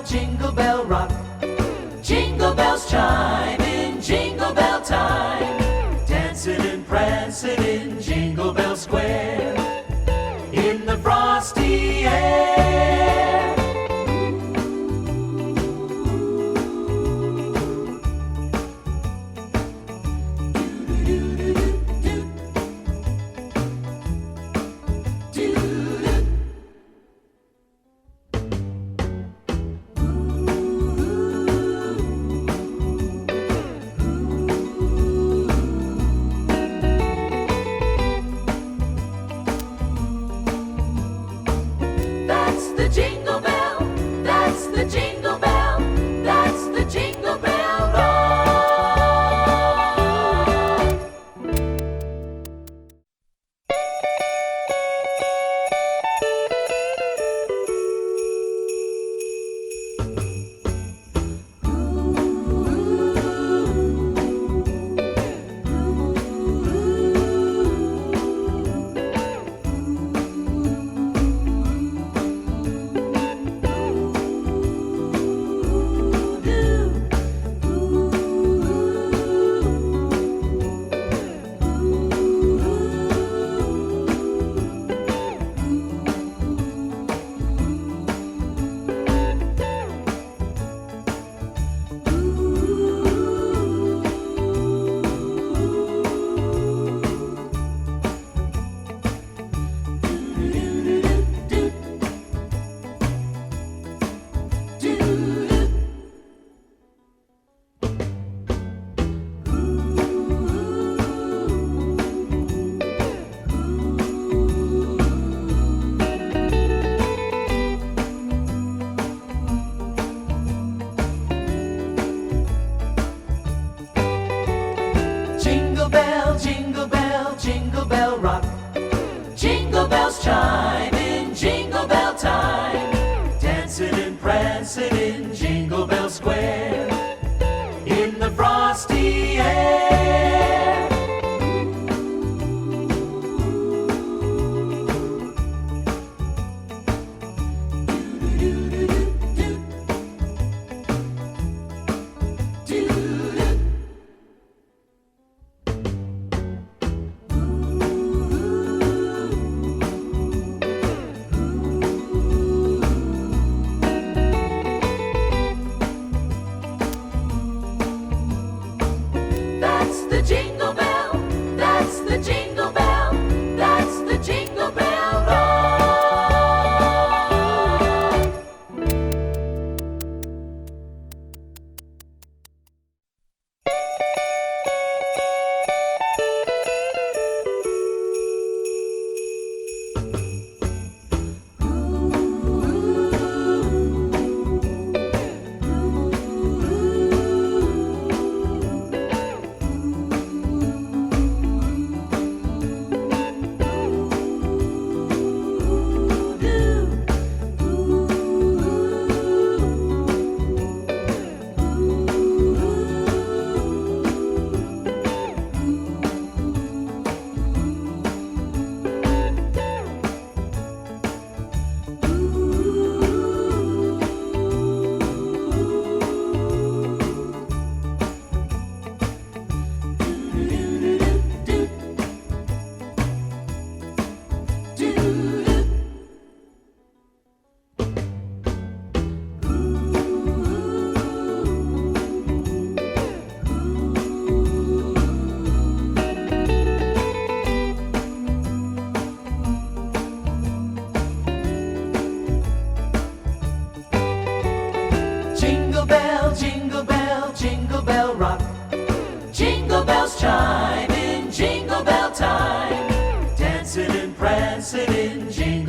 jingle bell rock. Jingle bells chime in jingle bell time, dancing and prancing in Jingle Bell Square, in the frosty air. That's the jingle bell, that's the jingle bell, that's the jingle bell rock. Jingle bell, jingle bell, jingle bell rock. Jingle bells chime in jingle bell time, dancing and prancing in Jingle Bell Square, in the frosty air. That's the jingle bell, that's the jingle bell, that's the jingle bell rock. Jingle bell, jingle bell, jingle bell rock. Jingle bells chime in jingle bell time, dancing and prancing in jingle